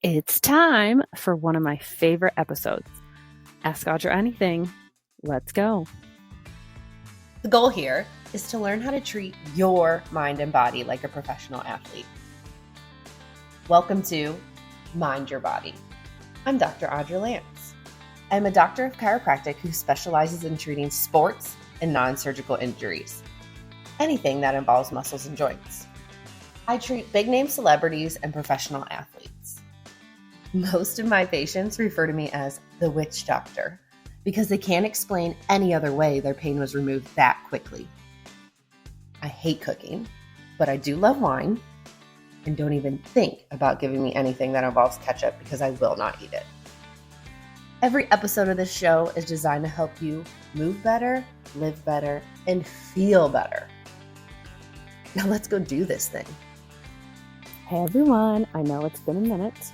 It's time for one of my favorite episodes. Ask Audra Anything. Let's go. The goal here is to learn how to treat your mind and body like a professional athlete. Welcome to Mind Your Body. I'm Dr. Audra Lance. I'm a doctor of chiropractic who specializes in treating sports and non-surgical injuries. Anything that involves muscles and joints. I treat big-name celebrities and professional athletes. Most of my patients refer to me as the witch doctor because they can't explain any other way their pain was removed that quickly. I hate cooking, but I do love wine, and don't even think about giving me anything that involves ketchup because I will not eat it. Every episode of this show is designed to help you move better, live better, and feel better. Now let's go do this thing. Hey everyone, I know it's been a minute.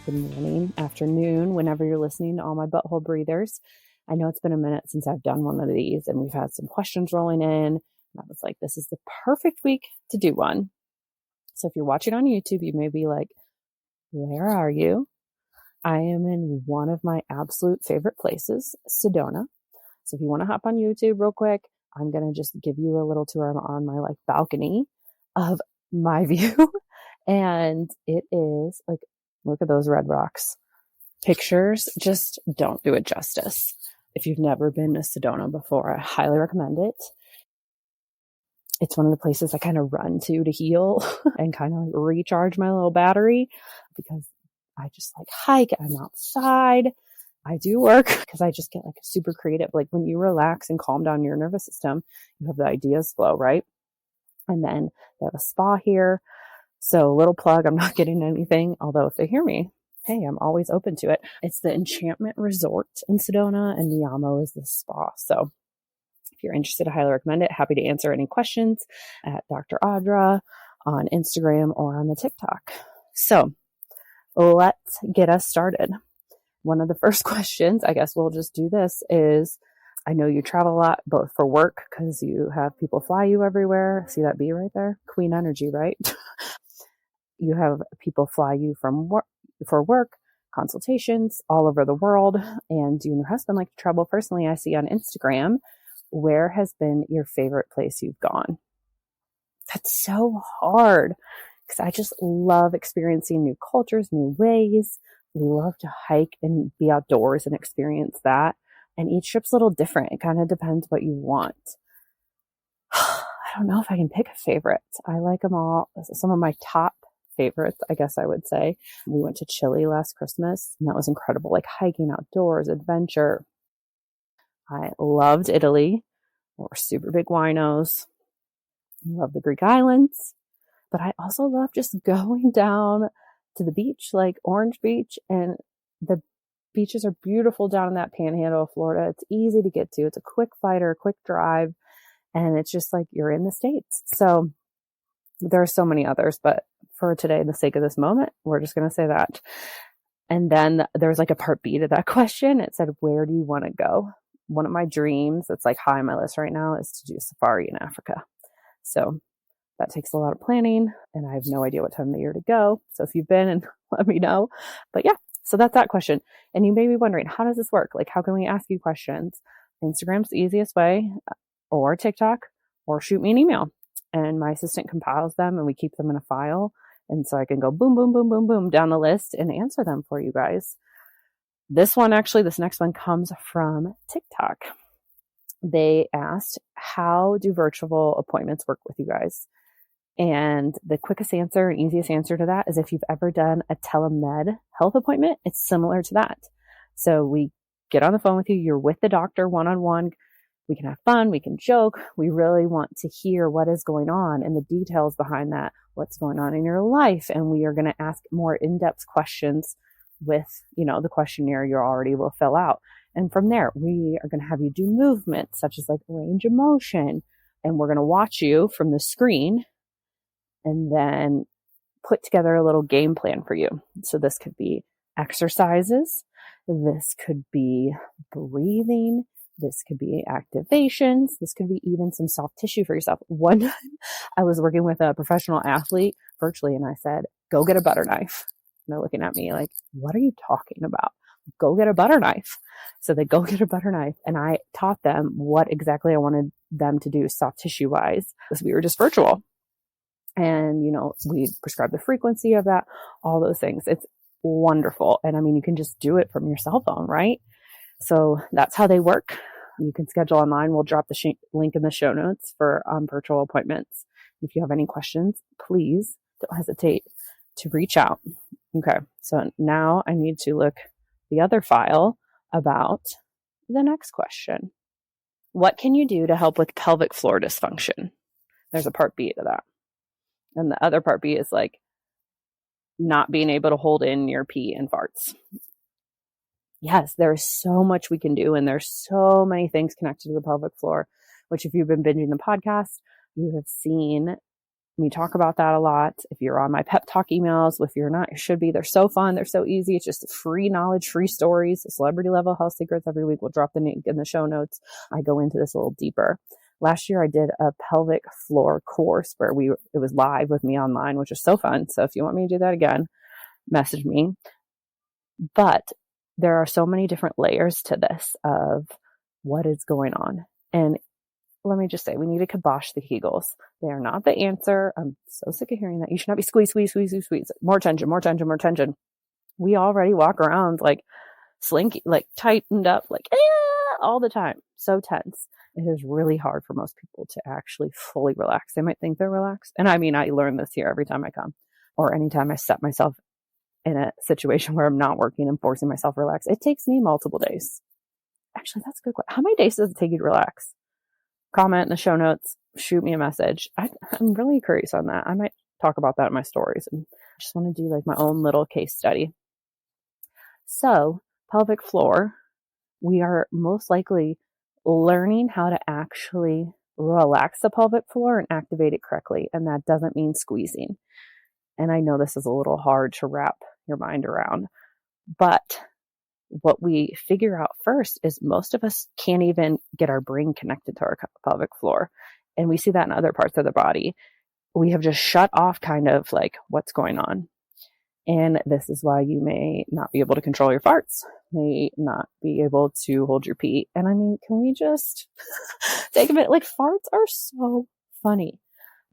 Good morning, afternoon, whenever you're listening to all my butthole breathers. I know it's been a minute since I've done one of these, and we've had some questions rolling in. And I was like, this is the perfect week to do one. So if you're watching on YouTube, you may be like, where are you? I am in one of my absolute favorite places, Sedona. So if you want to hop on YouTube real quick, I'm going to just give you a little tour on my balcony of my view. And it is like, look at those red rocks. Pictures just don't do it justice. If you've never been to Sedona before, I highly recommend it. It's one of the places I kind of run to heal and kind of recharge my little battery because I just hike. I'm outside. I do work because I just get super creative. Like when you relax and calm down your nervous system, you have the ideas flow, right? And then they have a spa here. So little plug, I'm not getting anything, although if they hear me, hey, I'm always open to it. It's the Enchantment Resort in Sedona, and Niamo is the spa. So if you're interested, I highly recommend it. Happy to answer any questions at Dr. Audra on Instagram or on the TikTok. So let's get us started. One of the first questions, I guess we'll just do this, is I know you travel a lot, both for work, because you have people fly you everywhere. See that bee right there? Queen energy, right? You have people fly you from work for work, consultations all over the world. And you and your husband like to travel personally. I see on Instagram. Where has been your favorite place you've gone? That's so hard because I just love experiencing new cultures, new ways. We love to hike and be outdoors and experience that. And each trip's a little different. It kind of depends what you want. I don't know if I can pick a favorite. I like them all. Some of my top favorites, I guess I would say. We went to Chile last Christmas, and that was incredible. Hiking outdoors, adventure. I loved Italy. We're super big winos. I love the Greek islands. But I also love just going down to the beach, like Orange Beach, and the beaches are beautiful down in that panhandle of Florida. It's easy to get to. It's a quick flight or a quick drive, and it's just like you're in the States. So there are so many others, but for today, the sake of this moment, we're just going to say that. And then there's a part B to that question. It said, where do you want to go? One of my dreams that's high on my list right now is to do a safari in Africa. So that takes a lot of planning, and I have no idea what time of the year to go. So if you've been, and let me know. But yeah, so that's that question. And you may be wondering, how does this work? How can we ask you questions? Instagram's the easiest way, or TikTok, or shoot me an email. And my assistant compiles them, and we keep them in a file. And so I can go boom, boom, boom, boom, boom down the list and answer them for you guys. This next one comes from TikTok. They asked, how do virtual appointments work with you guys? And the quickest answer and easiest answer to that is if you've ever done a telemed health appointment, it's similar to that. So we get on the phone with you. You're with the doctor one-on-one. We can have fun. We can joke. We really want to hear what is going on and the details behind that, what's going on in your life. And we are going to ask more in-depth questions with, the questionnaire you already will fill out. And from there, we are going to have you do movements such as range of motion. And we're going to watch you from the screen and then put together a little game plan for you. So this could be exercises. This could be breathing. This could be activations. This could be even some soft tissue for yourself. One time I was working with a professional athlete virtually, and I said, go get a butter knife. they're looking at me like, what are you talking about? Go get a butter knife. So they go get a butter knife, and I taught them what exactly I wanted them to do soft tissue wise, because we were just virtual. And, we prescribe the frequency of that, all those things. It's wonderful. And I mean, you can just do it from your cell phone, right? So that's how they work. You can schedule online. We'll drop the link in the show notes for virtual appointments. If you have any questions, please don't hesitate to reach out. Okay. So now I need to look the other file about the next question. What can you do to help with pelvic floor dysfunction? There's a part B to that. And the other part B is like not being able to hold in your pee and farts. Yes, there's so much we can do. And there's so many things connected to the pelvic floor, which if you've been binging the podcast, you have seen me talk about that a lot. If you're on my pep talk emails, if you're not, you should be. They're so fun. They're so easy. It's just free knowledge, free stories, celebrity level health secrets every week. We'll drop the link in the show notes. I go into this a little deeper. Last year I did a pelvic floor course where it was live with me online, which was so fun. So if you want me to do that again, message me. But there are so many different layers to this of what is going on. And let me just say, we need to kibosh the Kegels. They are not the answer. I'm so sick of hearing that. You should not be squeeze. More tension. We already walk around like slinky, like tightened up, like all the time. So tense. It is really hard for most people to actually fully relax. They might think they're relaxed. And I mean, I learn this here every time I come, or anytime I set myself in a situation where I'm not working and forcing myself to relax. It takes me multiple days. Actually, that's a good question. How many days does it take you to relax? Comment in the show notes, shoot me a message. I'm really curious on that. I might talk about that in my stories, and just want to do like my own little case study. So pelvic floor, we are most likely learning how to actually relax the pelvic floor and activate it correctly. And that doesn't mean squeezing. And I know this is a little hard to wrap your mind around, but what we figure out first is most of us can't even get our brain connected to our pelvic floor. And we see that in other parts of the body. We have just shut off kind of like what's going on. And this is why you may not be able to control your farts, may not be able to hold your pee. And I mean, can we just take a minute? Like, farts are so funny.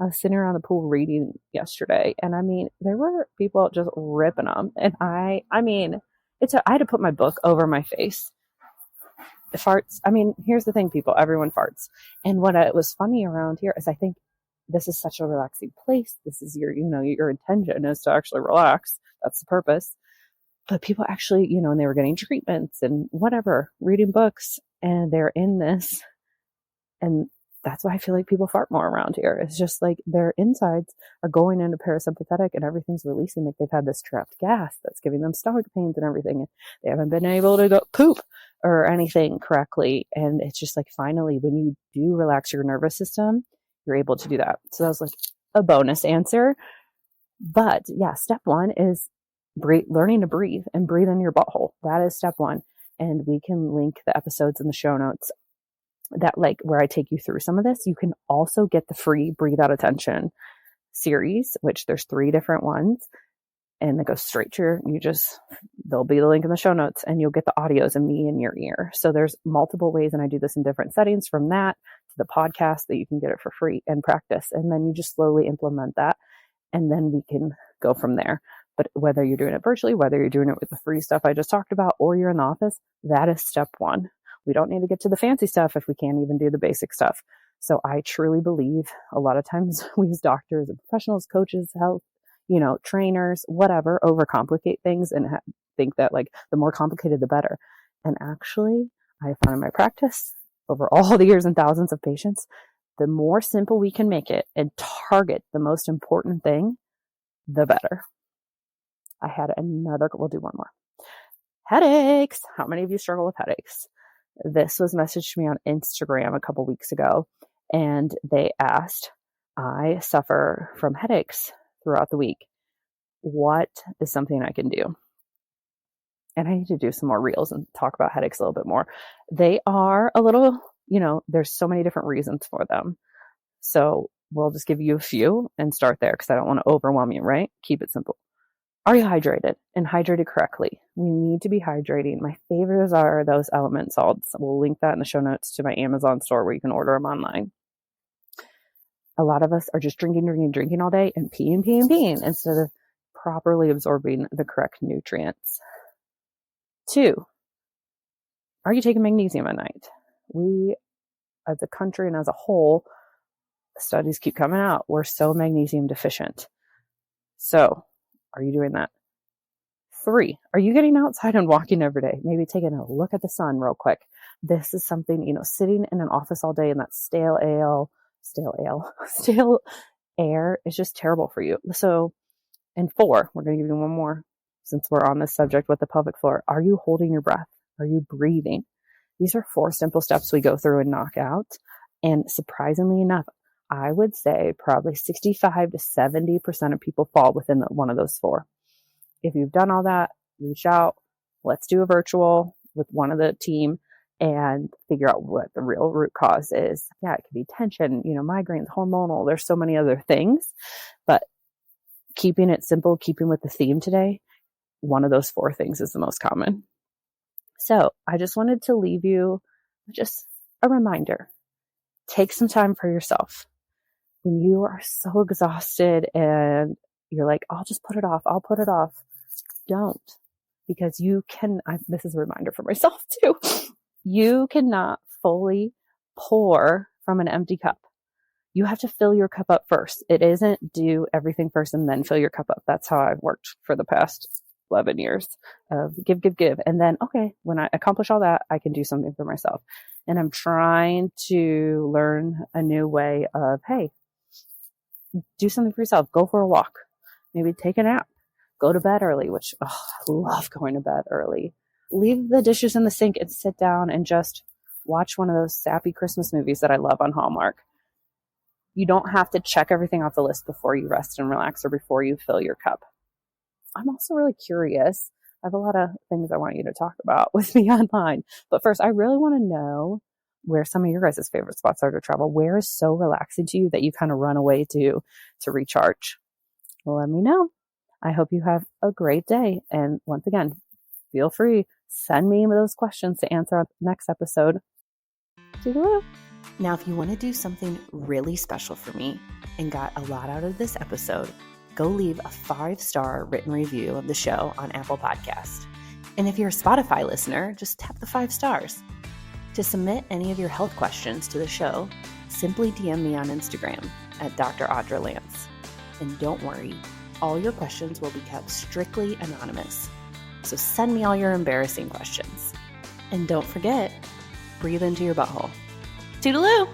I was sitting around the pool reading yesterday, and I mean, there were people just ripping them. And I mean, I had to put my book over my face. The farts, I mean, here's the thing, people, everyone farts. And what was funny around here is I think this is such a relaxing place. This is your intention is to actually relax. That's the purpose. But people actually, and they were getting treatments and whatever, reading books, and they're in this. And that's why I feel like people fart more around here. It's just like their insides are going into parasympathetic and everything's releasing. Like they've had this trapped gas that's giving them stomach pains and everything. They haven't been able to go poop or anything correctly. And it's just like, finally, when you do relax your nervous system, you're able to do that. So that was like a bonus answer. But yeah, step one is learning to breathe and breathe in your butthole. That is step one. And we can link the episodes in the show notes that like where I take you through some of this. You can also get the free Breathe Out Attention series, which there's 3 different ones, and they go straight to there'll be the link in the show notes, and you'll get the audios of me in your ear. So there's multiple ways, and I do this in different settings, from that to the podcast, that you can get it for free and practice. And then you just slowly implement that, and then we can go from there. But whether you're doing it virtually, whether you're doing it with the free stuff I just talked about, or you're in the office, that is step one. We don't need to get to the fancy stuff if we can't even do the basic stuff. So I truly believe a lot of times we as doctors and professionals, coaches, health, trainers, whatever, overcomplicate things and think that like the more complicated, the better. And actually, I found in my practice over all the years and thousands of patients, the more simple we can make it and target the most important thing, the better. We'll do one more. Headaches. How many of you struggle with headaches? This was messaged to me on Instagram a couple weeks ago, and they asked, I suffer from headaches throughout the week. What is something I can do? And I need to do some more reels and talk about headaches a little bit more. They are a little, there's so many different reasons for them. So we'll just give you a few and start there, because I don't want to overwhelm you, right? Keep it simple. Are you hydrated and hydrated correctly? We need to be hydrating. My favorites are those element salts. We'll link that in the show notes to my Amazon store where you can order them online. A lot of us are just drinking all day and peeing instead of properly absorbing the correct nutrients. 2, are you taking magnesium at night? We, as a country and as a whole, studies keep coming out, we're so magnesium deficient. So, are you doing that? 3, are you getting outside and walking every day? Maybe taking a look at the sun real quick. This is something, sitting in an office all day in that stale air is just terrible for you. So, and 4, we're going to give you one more since we're on this subject with the pelvic floor. Are you holding your breath? Are you breathing? These are 4 simple steps we go through and knock out. And surprisingly enough, I would say probably 65 to 70% of people fall within one of those 4. If you've done all that, reach out. Let's do a virtual with one of the team and figure out what the real root cause is. Yeah, it could be tension, migraines, hormonal. There's so many other things, but keeping it simple, keeping with the theme today, one of those 4 things is the most common. So I just wanted to leave you just a reminder. Take some time for yourself. When you are so exhausted and you're like, I'll just put it off. Don't, because this is a reminder for myself too. You cannot fully pour from an empty cup. You have to fill your cup up first. It isn't do everything first and then fill your cup up. That's how I've worked for the past 11 years of give. And then, okay, when I accomplish all that, I can do something for myself. And I'm trying to learn a new way of, hey, do something for yourself. Go for a walk. Maybe take a nap. Go to bed early, which I love going to bed early. Leave the dishes in the sink and sit down and just watch one of those sappy Christmas movies that I love on Hallmark. You don't have to check everything off the list before you rest and relax or before you fill your cup. I'm also really curious. I have a lot of things I want you to talk about with me online. But first, I really want to know where some of your guys' favorite spots are to travel. Where is so relaxing to you that you kind of run away to recharge? Let me know. I hope you have a great day. And once again, feel free, send me those questions to answer on the next episode. Toodaloo. Now, if you want to do something really special for me and got a lot out of this episode, go leave a 5-star written review of the show on Apple Podcasts. And if you're a Spotify listener, just tap the 5 stars. To submit any of your health questions to the show, simply DM me on Instagram at Dr. Audra Lance. And don't worry, all your questions will be kept strictly anonymous. So send me all your embarrassing questions. And don't forget, breathe into your butthole. Toodaloo!